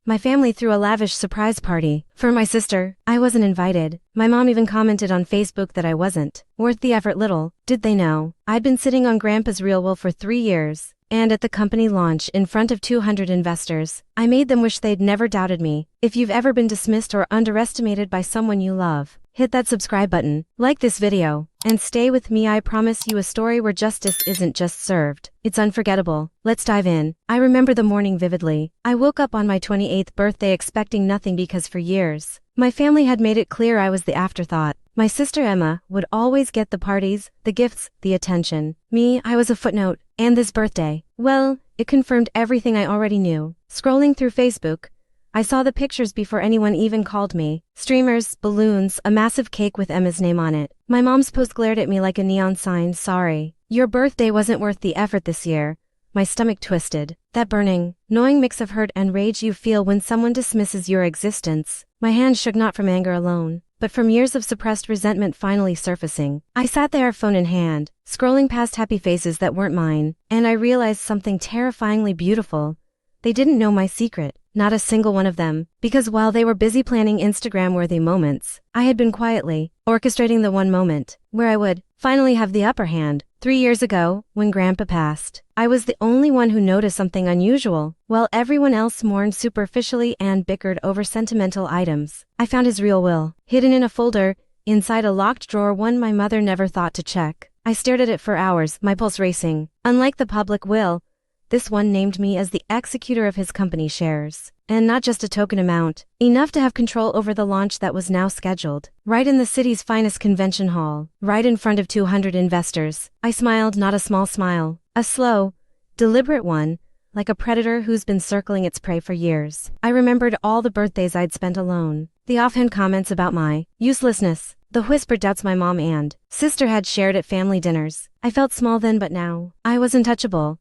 My family threw a lavish surprise party. For my sister, I wasn't invited. My mom even commented on Facebook that I wasn't worth the effort. Little did they know, I'd been sitting on Grandpa's real will for 3 years. And at the company launch in front of 200 investors, I made them wish they'd never doubted me. If you've ever been dismissed or underestimated by someone you love, hit that subscribe button, like this video, and stay with me. I promise you a story where justice isn't just served, it's unforgettable. Let's dive in. I remember the morning vividly. I woke up on my 28th birthday expecting nothing because for years, my family had made it clear I was the afterthought. My sister Emma would always get the parties, the gifts, the attention. Me, I was a footnote. And this birthday, well, it confirmed everything I already knew. Scrolling through Facebook, I saw the pictures before anyone even called me. Streamers, balloons, a massive cake with Emma's name on it. My mom's post glared at me like a neon sign. Sorry, your birthday wasn't worth the effort this year. My stomach twisted. That burning, gnawing mix of hurt and rage you feel when someone dismisses your existence. My hands shook not from anger alone, but from years of suppressed resentment finally surfacing. I sat there, phone in hand, scrolling past happy faces that weren't mine, and I realized something terrifyingly beautiful. They didn't know my secret, not a single one of them, because while they were busy planning Instagram-worthy moments, I had been quietly orchestrating the one moment where I would finally have the upper hand. 3 years ago, when Grandpa passed, I was the only one who noticed something unusual. While everyone else mourned superficially and bickered over sentimental items, I found his real will, hidden in a folder, inside a locked drawer, one my mother never thought to check. I stared at it for hours, my pulse racing. Unlike the public will, this one named me as the executor of his company shares. And not just a token amount, enough to have control over the launch that was now scheduled. Right in the city's finest convention hall, right in front of 200 investors. I smiled, not a small smile, a slow, deliberate one, like a predator who's been circling its prey for years. I remembered all the birthdays I'd spent alone, the offhand comments about my uselessness, the whispered doubts my mom and sister had shared at family dinners. I felt small then, but now, I was untouchable.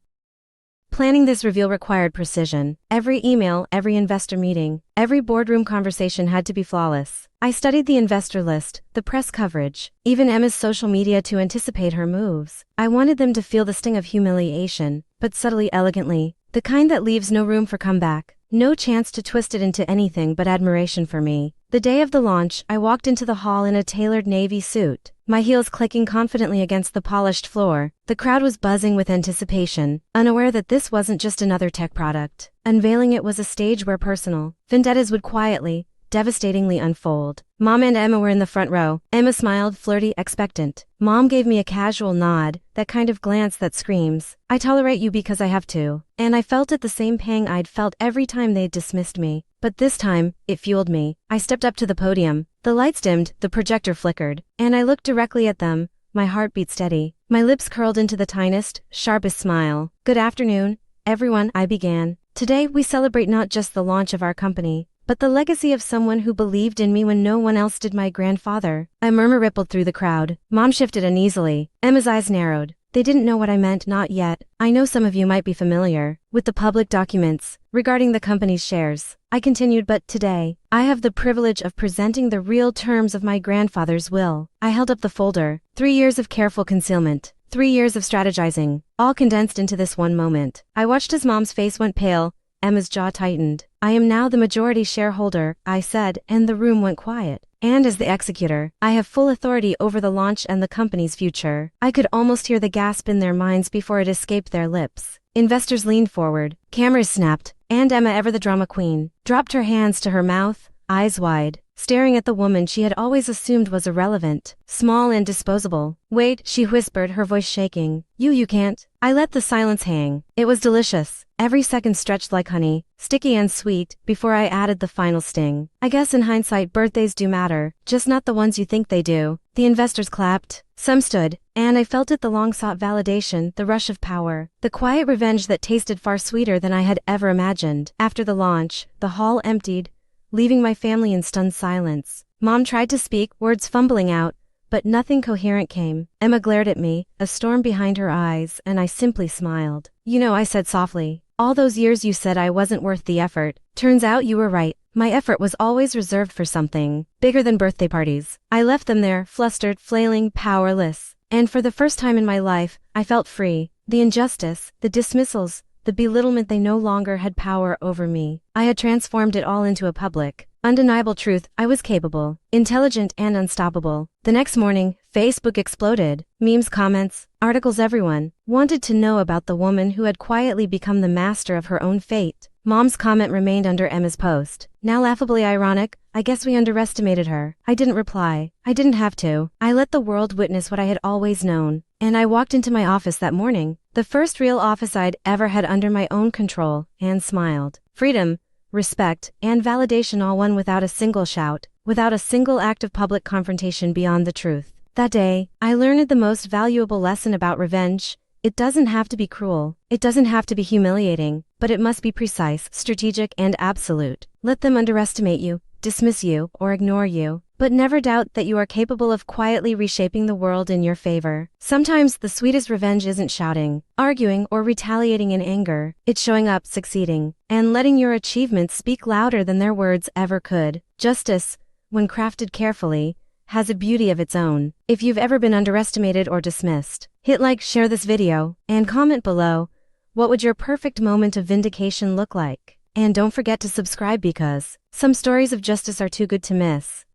Planning this reveal required precision. Every email, every investor meeting, every boardroom conversation had to be flawless. I studied the investor list, the press coverage, even Emma's social media to anticipate her moves. I wanted them to feel the sting of humiliation, but subtly, elegantly, the kind that leaves no room for comeback, no chance to twist it into anything but admiration for me. The day of the launch, I walked into the hall in a tailored navy suit, my heels clicking confidently against the polished floor. The crowd was buzzing with anticipation, unaware that this wasn't just another tech product. Unveiling it was a stage where personal vendettas would quietly, devastatingly unfold. Mom and Emma were in the front row. Emma smiled, flirty, expectant. Mom gave me a casual nod, that kind of glance that screams, I tolerate you because I have to. And I felt it, the same pang I'd felt every time they'd dismissed me. But this time, it fueled me. I stepped up to the podium. The lights dimmed, the projector flickered, and I looked directly at them, my heartbeat steady. My lips curled into the tiniest, sharpest smile. Good afternoon, everyone, I began. Today we celebrate not just the launch of our company, but the legacy of someone who believed in me when no one else did. My grandfather. A murmur rippled through the crowd. Mom shifted uneasily. Emma's eyes narrowed. They didn't know what I meant, not yet. I know some of you might be familiar with the public documents regarding the company's shares. I continued, but today, I have the privilege of presenting the real terms of my grandfather's will. I held up the folder. 3 years of careful concealment. 3 years of strategizing, all condensed into this one moment. I watched as Mom's face went pale, Emma's jaw tightened. I am now the majority shareholder, I said, and the room went quiet. And as the executor, I have full authority over the launch and the company's future. I could almost hear the gasp in their minds before it escaped their lips. Investors leaned forward, cameras snapped, and Emma, ever the drama queen, dropped her hands to her mouth, eyes wide, staring at the woman she had always assumed was irrelevant, small and disposable. Wait, she whispered, her voice shaking. You can't. I let the silence hang. It was delicious. Every second stretched like honey, sticky and sweet, before I added the final sting. I guess in hindsight birthdays do matter, just not the ones you think they do. The investors clapped. Some stood, and I felt it, the long-sought validation, the rush of power, the quiet revenge that tasted far sweeter than I had ever imagined. After the launch, the hall emptied, leaving my family in stunned silence. Mom tried to speak, words fumbling out, but nothing coherent came. Emma glared at me, a storm behind her eyes, and I simply smiled. You know, I said softly, all those years you said I wasn't worth the effort. Turns out you were right. My effort was always reserved for something bigger than birthday parties. I left them there, flustered, flailing, powerless. And for the first time in my life, I felt free. The injustice, the dismissals, the belittlement they no longer had power over me. I had transformed it all into a public, undeniable truth. I was capable, intelligent, and unstoppable. The next morning, Facebook exploded. Memes, comments, articles. Everyone wanted to know about the woman who had quietly become the master of her own fate. Mom's comment remained under Emma's post. Now laughably ironic, I guess we underestimated her. I didn't reply. I didn't have to. I let the world witness what I had always known. And I walked into my office that morning, the first real office I'd ever had under my own control, and smiled. Freedom, respect, and validation, all one without a single shout, without a single act of public confrontation beyond the truth. That day, I learned the most valuable lesson about revenge. It doesn't have to be cruel. It doesn't have to be humiliating, but it must be precise, strategic, and absolute. Let them underestimate you, dismiss you, or ignore you, but never doubt that you are capable of quietly reshaping the world in your favor. Sometimes the sweetest revenge isn't shouting, arguing, or retaliating in anger. It's showing up, succeeding, and letting your achievements speak louder than their words ever could. Justice, when crafted carefully, has a beauty of its own. If you've ever been underestimated or dismissed, hit like, share this video, and comment below. What would your perfect moment of vindication look like? And don't forget to subscribe, because some stories of justice are too good to miss.